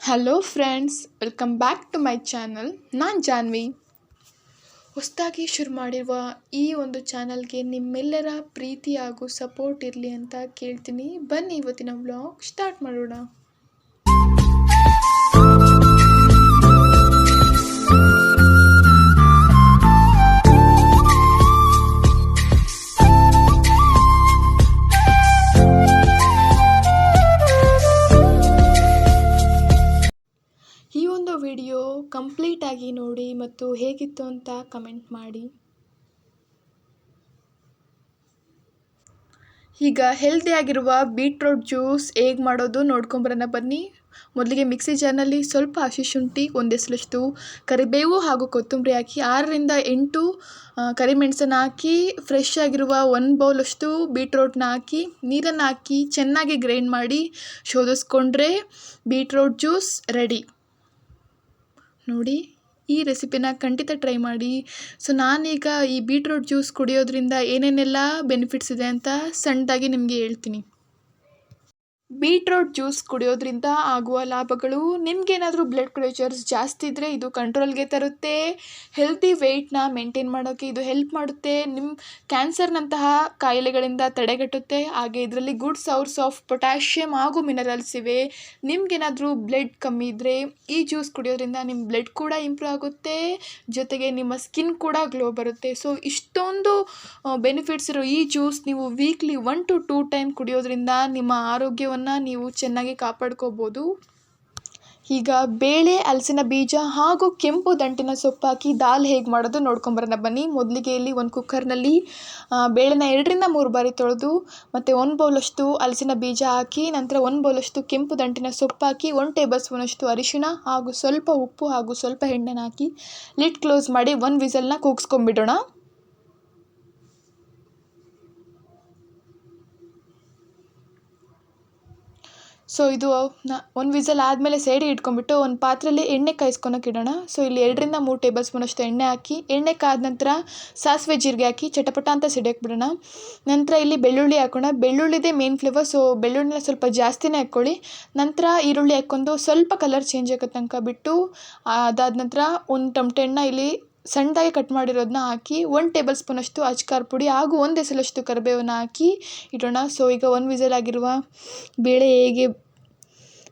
Hello friends, welcome back to my channel. ನಾನು ಜಾನ್ವಿ. ಹೊಸದಾಗಿ ಶುರು ಮಾಡಿರುವ ಈ ಒಂದು ಚಾನಲ್ಗೆ ನಿಮ್ಮೆಲ್ಲರ ಪ್ರೀತಿ ಹಾಗೂ ಸಪೋರ್ಟ್ ಇರಲಿ ಅಂತ ಕೇಳ್ತೀನಿ. ಬನ್ನಿ ಇವತ್ತಿನ ವ್ಲಾಗ್ ಸ್ಟಾರ್ಟ್ ಮಾಡೋಣ. ಈ ಒಂದು ವಿಡಿಯೋ ಕಂಪ್ಲೀಟಾಗಿ ನೋಡಿ ಮತ್ತು ಹೇಗಿತ್ತು ಅಂತ ಕಮೆಂಟ್ ಮಾಡಿ. ಈಗ ಹೆಲ್ದಿಯಾಗಿರುವ ಬೀಟ್ರೂಟ್ ಜ್ಯೂಸ್ ಹೇಗೆ ಮಾಡೋದು ನೋಡ್ಕೊಂಬರೋಣ ಬನ್ನಿ. ಮೊದಲಿಗೆ ಮಿಕ್ಸಿ ಜಾರ್ನಲ್ಲಿ ಸ್ವಲ್ಪ ಹಸಿ ಶುಂಠಿ, ಒಂದೆಸಲಷ್ಟು ಕರಿಬೇವು ಹಾಗೂ ಕೊತ್ತಂಬರಿ ಹಾಕಿ 6ರಿಂದ 8 ಕರಿಮೆಣಸನ್ನು ಹಾಕಿ ಫ್ರೆಶ್ ಆಗಿರುವ 1 ಬೌಲಷ್ಟು ಬೀಟ್ರೂಟ್ನ ಹಾಕಿ ನೀರನ್ನು ಹಾಕಿ ಚೆನ್ನಾಗಿ ಗ್ರೈಂಡ್ ಮಾಡಿ ಶೋಧಿಸ್ಕೊಂಡ್ರೆ ಬೀಟ್ರೂಟ್ ಜ್ಯೂಸ್ ರೆಡಿ. ನೋಡಿ, ಈ ರೆಸಿಪಿನ ಖಂಡಿತ ಟ್ರೈ ಮಾಡಿ. ಸೊ ನಾನೀಗ ಈ ಬೀಟ್ರೂಟ್ ಜ್ಯೂಸ್ ಕುಡಿಯೋದ್ರಿಂದ ಏನೇನೆಲ್ಲ ಬೆನಿಫಿಟ್ಸ್ ಇದೆ ಅಂತ ಸಣ್ಣದಾಗಿ ನಿಮಗೆ ಹೇಳ್ತೀನಿ. ಬೀಟ್ರೂಟ್ ಜ್ಯೂಸ್ ಕುಡಿಯೋದ್ರಿಂದ ಆಗುವ ಲಾಭಗಳು: ನಿಮಗೇನಾದರೂ ಬ್ಲಡ್ ಪ್ರೆಷರ್ಸ್ ಜಾಸ್ತಿ ಇದ್ದರೆ ಇದು ಕಂಟ್ರೋಲ್ಗೆ ತರುತ್ತೆ. ಹೆಲ್ದಿ ವೆಯ್ಟ್ನ ಮೇಂಟೈನ್ ಮಾಡೋಕ್ಕೆ ಇದು ಹೆಲ್ಪ್ ಮಾಡುತ್ತೆ. ನಿಮ್ಮ ಕ್ಯಾನ್ಸರ್ನಂತಹ ಕಾಯಿಲೆಗಳಿಂದ ತಡೆಗಟ್ಟುತ್ತೆ. ಹಾಗೆ ಇದರಲ್ಲಿ ಗುಡ್ ಸೋರ್ಸ್ ಆಫ್ ಪೊಟ್ಯಾಷಿಯಮ್ ಹಾಗೂ ಮಿನರಲ್ಸ್ ಇವೆ. ನಿಮಗೇನಾದರೂ ಬ್ಲಡ್ ಕಮ್ಮಿ ಇದ್ದರೆ ಈ ಜ್ಯೂಸ್ ಕುಡಿಯೋದ್ರಿಂದ ನಿಮ್ಮ ಬ್ಲಡ್ ಕೂಡ ಇಂಪ್ರೂವ್ ಆಗುತ್ತೆ, ಜೊತೆಗೆ ನಿಮ್ಮ ಸ್ಕಿನ್ ಕೂಡ ಗ್ಲೋ ಬರುತ್ತೆ. ಸೊ ಇಷ್ಟೊಂದು ಬೆನಿಫಿಟ್ಸ್ ಇರೋ ಈ ಜ್ಯೂಸ್ ನೀವು ವೀಕ್ಲಿ 1 to 2 ಟೈಮ್ ಕುಡಿಯೋದ್ರಿಂದ ನಿಮ್ಮ ಆರೋಗ್ಯವನ್ನು ನೀವು ಚೆನ್ನಾಗಿ ಕಾಪಾಡ್ಕೋಬೋದು. ಈಗ ಬೇಳೆ, ಹಲಸಿನ ಬೀಜ ಹಾಗೂ ಕೆಂಪು ದಂಟಿನ ಸೊಪ್ಪು ಹಾಕಿ ದಾಲ್ ಹೇಗೆ ಮಾಡೋದು ನೋಡ್ಕೊಂಬರೋಣ ಬನ್ನಿ. ಮೊದಲಿಗೆ ಇಲ್ಲಿ ಒಂದು ಕುಕ್ಕರ್ನಲ್ಲಿ ಬೇಳೆನ 2ರಿಂದ 3 ಬಾರಿ ತೊಳೆದು ಮತ್ತು 1 ಬೌಲಷ್ಟು ಹಲಸಿನ ಬೀಜ ಹಾಕಿ ನಂತರ 1 ಬೌಲಷ್ಟು ಕೆಂಪು ದಂಟಿನ ಸೊಪ್ಪು ಹಾಕಿ 1 ಟೇಬಲ್ ಸ್ಪೂನಷ್ಟು ಅರಿಶಿಣ ಹಾಗೂ ಸ್ವಲ್ಪ ಉಪ್ಪು ಹಾಗೂ ಸ್ವಲ್ಪ ಎಣ್ಣೆನ ಹಾಕಿ ಲಿಡ್ ಕ್ಲೋಸ್ ಮಾಡಿ 1 ವಿಸಲ್ನ ಕೂಗಿಸ್ಕೊಂಡ್ಬಿಡೋಣ. ಸೊ ಇದು 1 ವಿಸಲ್ ಆದಮೇಲೆ ಸೈಡಿಗೆ ಇಟ್ಕೊಂಡ್ಬಿಟ್ಟು ಒಂದು ಪಾತ್ರೆಯಲ್ಲಿ ಎಣ್ಣೆ ಕಾಯಿಸ್ಕೊಳಕ್ಕೆ ಇಡೋಣ. ಸೊ ಇಲ್ಲಿ 2ರಿಂದ 3 ಟೇಬಲ್ ಸ್ಪೂನಷ್ಟು ಎಣ್ಣೆ ಹಾಕಿ ಎಣ್ಣೆ ಕಾದ ನಂತರ ಸಾಸಿವೆ ಜೀರಿಗೆ ಹಾಕಿ ಚಟಪಟ ಅಂತ ಸಿಡಿಯೋಕ್ಕೆ ಬಿಡೋಣ. ನಂತರ ಇಲ್ಲಿ ಬೆಳ್ಳುಳ್ಳಿ ಹಾಕೋಣ. ಬೆಳ್ಳುಳ್ಳಿದೇ ಮೇನ್ ಫ್ಲೇವರ್, ಸೊ ಬೆಳ್ಳುಳ್ಳಿನ ಸ್ವಲ್ಪ ಜಾಸ್ತಿನೇ ಹಾಕ್ಕೊಳ್ಳಿ. ನಂತರ ಈರುಳ್ಳಿ ಹಾಕ್ಕೊಂಡು ಸ್ವಲ್ಪ ಕಲರ್ ಚೇಂಜ್ ಆಗೋ ತನಕ ಬಿಟ್ಟು ಅದಾದ ನಂತರ 1 ಟಮಟೆ ಹಣ್ಣನ್ನ ಇಲ್ಲಿ ಸಣ್ಣದಾಗಿ ಕಟ್ ಮಾಡಿರೋದನ್ನ ಹಾಕಿ 1 ಟೇಬಲ್ ಸ್ಪೂನಷ್ಟು ಅಚ್ಕಾರದ ಪುಡಿ ಹಾಗೂ 1 ಎಸಲಷ್ಟು ಕರಿಬೇವನ್ನ ಹಾಕಿ ಇಡೋಣ. ಸೊ ಈಗ 1 ವಿಸಲ್ ಆಗಿರುವ ಬೇಳೆ ಹೇಗೆ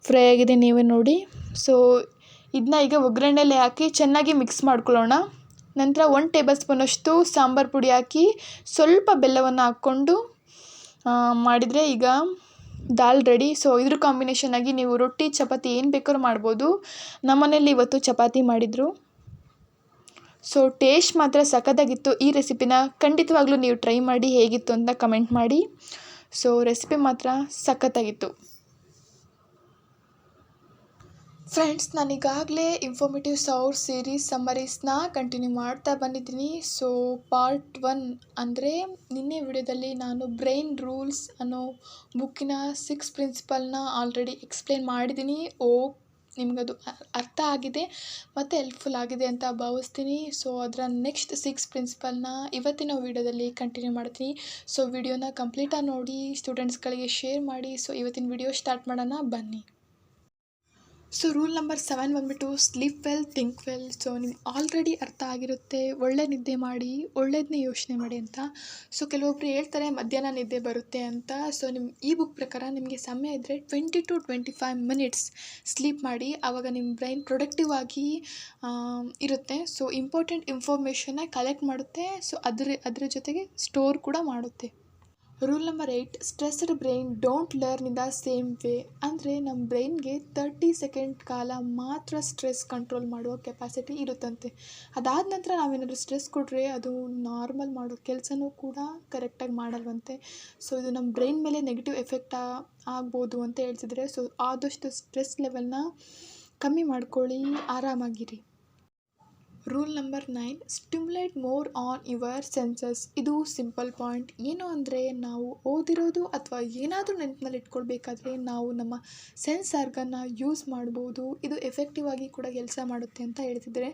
ಫ್ರೈ ಆಗಿದೆ ನೀವೇ ನೋಡಿ. ಸೊ ಇದನ್ನ ಈಗ ಒಗ್ಗರಣೆಯಲ್ಲಿ ಹಾಕಿ ಚೆನ್ನಾಗಿ ಮಿಕ್ಸ್ ಮಾಡ್ಕೊಳ್ಳೋಣ. ನಂತರ 1 ಟೇಬಲ್ ಸ್ಪೂನಷ್ಟು ಸಾಂಬಾರು ಪುಡಿ ಹಾಕಿ ಸ್ವಲ್ಪ ಬೆಲ್ಲವನ್ನು ಹಾಕ್ಕೊಂಡು ಮಾಡಿದರೆ ಈಗ ದಾಲ್ ರೆಡಿ. ಸೊ ಇದ್ರ ಕಾಂಬಿನೇಷನ್ ಆಗಿ ನೀವು ರೊಟ್ಟಿ, ಚಪಾತಿ ಏನು ಬೇಕಾದ್ರೂ ಮಾಡ್ಬೋದು. ನಮ್ಮನೇಲಿ ಇವತ್ತು ಚಪಾತಿ ಮಾಡಿದರು. ಸೊ ಟೇಸ್ಟ್ ಮಾತ್ರ ಸಖತ್ತಾಗಿತ್ತು. ಈ ರೆಸಿಪಿನ ಖಂಡಿತವಾಗ್ಲೂ ನೀವು ಟ್ರೈ ಮಾಡಿ ಹೇಗಿತ್ತು ಅಂತ ಕಮೆಂಟ್ ಮಾಡಿ. ಸೊ ರೆಸಿಪಿ ಮಾತ್ರ ಸಖತ್ತಾಗಿತ್ತು. ಫ್ರೆಂಡ್ಸ್, ನಾನೀಗಾಗಲೇ ಇನ್ಫಾರ್ಮೇಟಿವ್ ಸೋರ್ಸ್ ಸೀರೀಸ್ ಸಮ್ಮರೀಸ್ನ ಕಂಟಿನ್ಯೂ ಮಾಡ್ತಾ ಬಂದಿದ್ದೀನಿ. ಸೊ ಪಾರ್ಟ್ 1 ಅಂದರೆ ನಿನ್ನೆ ವಿಡಿಯೋದಲ್ಲಿ ನಾನು ಬ್ರೈನ್ ರೂಲ್ಸ್ ಅನ್ನೋ ಬುಕ್ಕಿನ 6 ಪ್ರಿನ್ಸಿಪಲ್ನ ಆಲ್ರೆಡಿ ಎಕ್ಸ್ಪ್ಲೇನ್ ಮಾಡಿದ್ದೀನಿ. ನಿಮಗದು ಅರ್ಥ ಆಗಿದೆ ಮತ್ತು ಹೆಲ್ಪ್ಫುಲ್ ಆಗಿದೆ ಅಂತ ಭಾವಿಸ್ತೀನಿ. ಸೊ ಅದರ ನೆಕ್ಸ್ಟ್ 6 ಪ್ರಿನ್ಸಿಪಲ್ನ ಇವತ್ತಿನ ವೀಡಿಯೋದಲ್ಲಿ ಕಂಟಿನ್ಯೂ ಮಾಡ್ತೀನಿ. ಸೊ ವಿಡಿಯೋನ ಕಂಪ್ಲೀಟಾಗಿ ನೋಡಿ ಸ್ಟೂಡೆಂಟ್ಸ್ಗಳಿಗೆ ಶೇರ್ ಮಾಡಿ. ಸೊ ಇವತ್ತಿನ ವಿಡಿಯೋ ಸ್ಟಾರ್ಟ್ ಮಾಡೋಣ ಬನ್ನಿ. ಸೊ ರೂಲ್ ನಂಬರ್ 7 ಬಂದುಬಿಟ್ಟು sleep well, think well. So ನಿಮ್ಗೆ ಆಲ್ರೆಡಿ ಅರ್ಥ ಆಗಿರುತ್ತೆ, ಒಳ್ಳೆ ನಿದ್ದೆ ಮಾಡಿ, ಒಳ್ಳೇದನ್ನೇ ಯೋಚನೆ ಮಾಡಿ ಅಂತ. ಸೊ ಕೆಲವೊಬ್ರು ಹೇಳ್ತಾರೆ ಮಧ್ಯಾಹ್ನ ನಿದ್ದೆ ಬರುತ್ತೆ ಅಂತ. ಸೊ ಈ ಬುಕ್ ಪ್ರಕಾರ ನಿಮಗೆ ಸಮಯ ಇದ್ದರೆ 20 to 25 ಮಿನಿಟ್ಸ್ ಸ್ಲೀಪ್ ಮಾಡಿ. ಆವಾಗ ನಿಮ್ಮ ಬ್ರೈನ್ ಪ್ರೊಡಕ್ಟಿವ್ ಆಗಿ ಇರುತ್ತೆ. ಸೊ ಇಂಪಾರ್ಟೆಂಟ್ ಇನ್ಫಾರ್ಮೇಷನ್ನ ಕಲೆಕ್ಟ್ ಮಾಡುತ್ತೆ. ಸೊ ಅದರ ಜೊತೆಗೆ ಸ್ಟೋರ್ ಕೂಡ ಮಾಡುತ್ತೆ. Rule number 8 stressed brain don't learn in the same way. ಅಂದರೆ ನಮ್ಮ ಬ್ರೈನ್ಗೆ 30 ಸೆಕೆಂಡ್ ಕಾಲ ಮಾತ್ರ ಸ್ಟ್ರೆಸ್ ಕಂಟ್ರೋಲ್ ಮಾಡುವ ಕೆಪಾಸಿಟಿ ಇರುತ್ತಂತೆ. ಅದಾದ ನಂತರ ನಾವೇನಾದರೂ ಸ್ಟ್ರೆಸ್ ಕೊಟ್ಟರೆ ಅದು ನಾರ್ಮಲ್ ಮಾಡೋ ಕೆಲಸನೂ ಕೂಡ ಕರೆಕ್ಟಾಗಿ ಮಾಡಲ್ವಂತೆ. ಸೊ ಇದು ನಮ್ಮ ಬ್ರೈನ್ ಮೇಲೆ ನೆಗೆಟಿವ್ ಎಫೆಕ್ಟ್ ಆಗ್ಬೋದು ಅಂತ ಹೇಳ್ತಿದ್ರೆ. ಸೊ ಆದಷ್ಟು ಸ್ಟ್ರೆಸ್ ಲೆವೆಲ್ನ ಕಮ್ಮಿ ಮಾಡ್ಕೊಳ್ಳಿ, ಆರಾಮಾಗಿರಿ. Rule number 9 stimulate more on your senses. ಇದು ಸಿಂಪಲ್ ಪಾಯಿಂಟ್. ಏನು ಅಂದರೆ ನಾವು ಓದಿರೋದು ಅಥವಾ ಏನಾದರೂ ನೆನಪಿನಲ್ಲಿ ಇಟ್ಕೊಳ್ಬೇಕಾದ್ರೆ ನಾವು ನಮ್ಮ ಸೆನ್ಸ್ ಆರ್ಗನ್ನ ಯೂಸ್ ಮಾಡ್ಬೋದು. ಇದು ಎಫೆಕ್ಟಿವ್ ಆಗಿ ಕೂಡ ಕೆಲಸ ಮಾಡುತ್ತೆ ಅಂತ ಹೇಳ್ತಿದ್ದಾರೆ.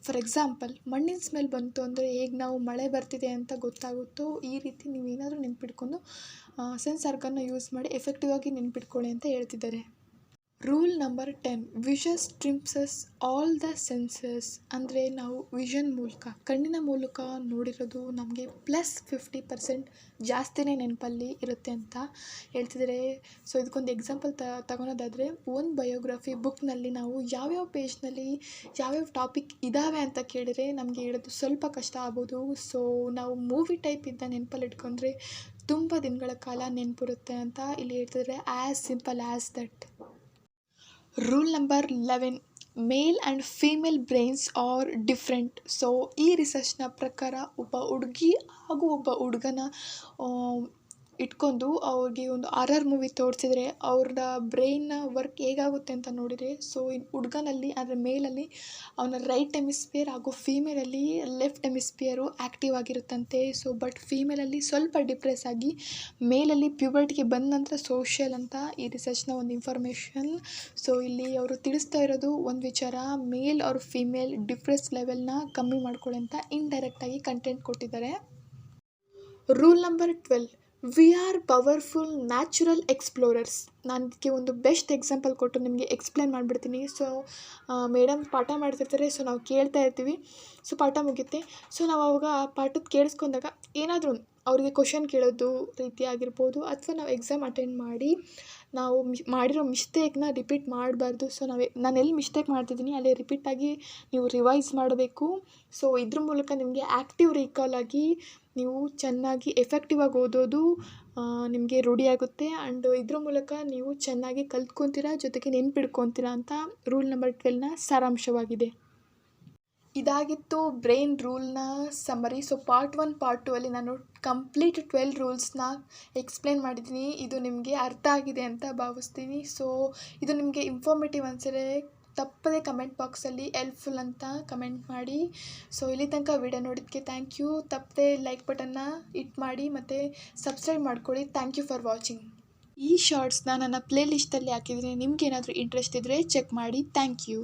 ಫಾರ್ ಎಕ್ಸಾಂಪಲ್, ಮಣ್ಣಿನ ಸ್ಮೆಲ್ ಬಂತು ಅಂದರೆ ಹೇಗೆ ನಾವು ಮಳೆ ಬರ್ತಿದೆ ಅಂತ ಗೊತ್ತಾಗುತ್ತೋ ಈ ರೀತಿ ನೀವು ಏನಾದರೂ ನೆನಪಿಟ್ಕೊಂಡು ಸೆನ್ಸ್ ಆರ್ಗನ್ನ ಯೂಸ್ ಮಾಡಿ ಎಫೆಕ್ಟಿವ್ ಆಗಿ ನೆನಪಿಟ್ಕೊಳ್ಳಿ ಅಂತ ಹೇಳ್ತಿದ್ದಾರೆ. Rule number 10 vision trumps all the senses. ಅಂದರೆ ನಾವು ವಿಷನ್ ಮೂಲಕ ಕಣ್ಣಿನ ಮೂಲಕ ನೋಡಿರೋದು ನಮಗೆ +50% ಜಾಸ್ತಿನೇ ನೆನಪಲ್ಲಿ ಇರುತ್ತೆ ಅಂತ ಹೇಳ್ತಿದ್ದಾರೆ. ಸೊ ಇದಕ್ಕೊಂದು ಎಕ್ಸಾಂಪಲ್ ತಗೊಳೋದಾದರೆ ಒಂದು ಬಯೋಗ್ರಫಿ ಬುಕ್ನಲ್ಲಿ ನಾವು ಯಾವ್ಯಾವ ಪೇಜ್ನಲ್ಲಿ ಯಾವ್ಯಾವ ಟಾಪಿಕ್ ಇದ್ದಾವೆ ಅಂತ ಕೇಳಿದರೆ ನಮಗೆ ಹೇಳೋದು ಸ್ವಲ್ಪ ಕಷ್ಟ ಆಗ್ಬೋದು. ಸೊ ನಾವು ಮೂವಿ ಟೈಪ್ ಇದ್ದ ನೆನಪಲ್ಲಿ ಇಟ್ಕೊಂಡ್ರೆ ತುಂಬ ದಿನಗಳ ಕಾಲ ನೆನಪಿರುತ್ತೆ ಅಂತ ಇಲ್ಲಿ ಹೇಳ್ತಿದ್ದಾರೆ. As simple as that. Rule number 11 male and female brains are different. So ಈ ರಿಸರ್ಚ್ನ ಪ್ರಕಾರ ಒಬ್ಬ ಹುಡುಗಿ ಹಾಗೂ ಒಬ್ಬ ಹುಡುಗನ ಇಟ್ಕೊಂಡು ಅವ್ರಿಗೆ ಒಂದು ಹಾರರ್ ಮೂವಿ ತೋರಿಸಿದ್ರೆ ಅವ್ರ ಬ್ರೈನ್ನ ವರ್ಕ್ ಹೇಗಾಗುತ್ತೆ ಅಂತ ನೋಡಿದರೆ, ಸೊ ಹುಡುಗನಲ್ಲಿ ಅಂದರೆ ಮೇಲಲ್ಲಿ ಅವನ ರೈಟ್ ಹೆಮಿಸ್ಫಿಯರ್ ಹಾಗೂ ಫೀಮೇಲಲ್ಲಿ ಲೆಫ್ಟ್ ಹೆಮಿಸ್ಫಿಯರು ಆ್ಯಕ್ಟಿವ್ ಆಗಿರುತ್ತಂತೆ. ಸೊ ಬಟ್ ಫೀಮೇಲಲ್ಲಿ ಸ್ವಲ್ಪ ಡಿಪ್ರೆಸ್ ಆಗಿ, ಮೇಲಲ್ಲಿ ಪ್ಯೂಬರ್ಟಿಗೆ ಬಂದ ನಂತರ ಸೋಷಿಯಲ್ ಅಂತ ಈ ರಿಸರ್ಚ್ನ ಒಂದು ಇನ್ಫಾರ್ಮೇಷನ್. ಸೊ ಇಲ್ಲಿ ಅವರು ತಿಳಿಸ್ತಾ ಇರೋದು ಒಂದು ವಿಚಾರ, ಮೇಲ್ ಅವ್ರ ಫೀಮೇಲ್ ಡಿಪ್ರೆಸ್ ಲೆವೆಲ್ನ ಕಮ್ಮಿ ಮಾಡ್ಕೊಳ್ಳಿ ಅಂತ ಇಂಡೈರೆಕ್ಟಾಗಿ ಕಂಟೆಂಟ್ ಕೊಟ್ಟಿದ್ದಾರೆ. Rule number 12 we are powerful natural explorers. ನಾನು ಇದಕ್ಕೆ ಒಂದು ಬೆಸ್ಟ್ ಎಕ್ಸಾಂಪಲ್ ಕೊಟ್ಟು ನಿಮಗೆ ಎಕ್ಸ್ಪ್ಲೇನ್ ಮಾಡಿಬಿಡ್ತೀನಿ. ಸೊ ಮೇಡಮ್ ಪಾಠ ಮಾಡ್ತಿರ್ತಾರೆ, ಸೊ ನಾವು ಕೇಳ್ತಾ ಇರ್ತೀವಿ. ಸೊ ಪಾಠ ಮುಗಿಯುತ್ತೆ. ಸೊ ನಾವು ಅವಾಗ ಪಾಠದ ಕೇಳಿಸ್ಕೊಂಡಾಗ ಏನಾದರೂ ಅವ್ರಿಗೆ ಕ್ವಶನ್ ಕೇಳೋದು ರೀತಿ ಆಗಿರ್ಬೋದು, ಅಥವಾ ನಾವು ಎಕ್ಸಾಮ್ ಅಟೆಂಡ್ ಮಾಡಿ ನಾವು ಮಾಡಿರೋ ಮಿಸ್ಟೇಕ್ನ ರಿಪೀಟ್ ಮಾಡಬಾರ್ದು. ಸೊ ನಾನು ಎಲ್ಲಿ ಮಿಸ್ಟೇಕ್ ಮಾಡ್ತಿದ್ದೀನಿ ಅಲ್ಲೇ ರಿಪೀಟಾಗಿ ನೀವು ರಿವೈಸ್ ಮಾಡಬೇಕು. ಸೊ ಇದ್ರ ಮೂಲಕ ನಿಮಗೆ ಆ್ಯಕ್ಟಿವ್ ರೀಕಾಲ್ ಆಗಿ ನೀವು ಚೆನ್ನಾಗಿ ಎಫೆಕ್ಟಿವ್ ಆಗಿ ಓದೋದು ನಿಮಗೆ ರೂಢಿಯಾಗುತ್ತೆ. ಆ್ಯಂಡ್ ಇದ್ರ ಮೂಲಕ ನೀವು ಚೆನ್ನಾಗಿ ಕಲ್ತ್ಕೊತೀರಾ, ಜೊತೆಗೆ ನೆನ್ಪಿಡ್ಕೊತೀರಾ ಅಂತ ರೂಲ್ ನಂಬರ್ 12ನ ಸಾರಾಂಶವಾಗಿದೆ. ಇದಾಗಿತ್ತು ಬ್ರೈನ್ ರೂಲ್ನ ಸಮ್ಮರಿ. ಸೊ ಪಾರ್ಟ್ 1 ಪಾರ್ಟ್ 2 ಅಲ್ಲಿ ನಾನು ಕಂಪ್ಲೀಟ್ 12 ರೂಲ್ಸ್ನ ಎಕ್ಸ್ಪ್ಲೇನ್ ಮಾಡಿದ್ದೀನಿ. ಇದು ನಿಮಗೆ ಅರ್ಥ ಆಗಿದೆ ಅಂತ ಭಾವಿಸ್ತೀನಿ. ಸೊ ಇದು ನಿಮಗೆ ಇನ್ಫಾರ್ಮೇಟಿವ್ ಅನಿಸಿದ್ರೆ ತಪ್ಪದೇ ಕಮೆಂಟ್ ಬಾಕ್ಸಲ್ಲಿ ಹೆಲ್ಪ್ಫುಲ್ ಅಂತ ಕಮೆಂಟ್ ಮಾಡಿ. ಸೊ ಇಲ್ಲಿ ತನಕ ವಿಡಿಯೋ ನೋಡಿದ್ದಕ್ಕೆ ಥ್ಯಾಂಕ್ ಯು. ತಪ್ಪದೇ ಲೈಕ್ ಬಟನ್ನ ಹಿಟ್ ಮಾಡಿ ಮತ್ತು ಸಬ್ಸ್ಕ್ರೈಬ್ ಮಾಡ್ಕೊಳ್ಳಿ. Thank you for watching. ಈ ಶಾರ್ಟ್ಸ್ನ ನನ್ನ ಪ್ಲೇ ಲಿಸ್ಟಲ್ಲಿ ಹಾಕಿದರೆ ನಿಮ್ಗೇನಾದರೂ ಇಂಟ್ರೆಸ್ಟ್ ಇದ್ದರೆ ಚೆಕ್ ಮಾಡಿ. Thank you.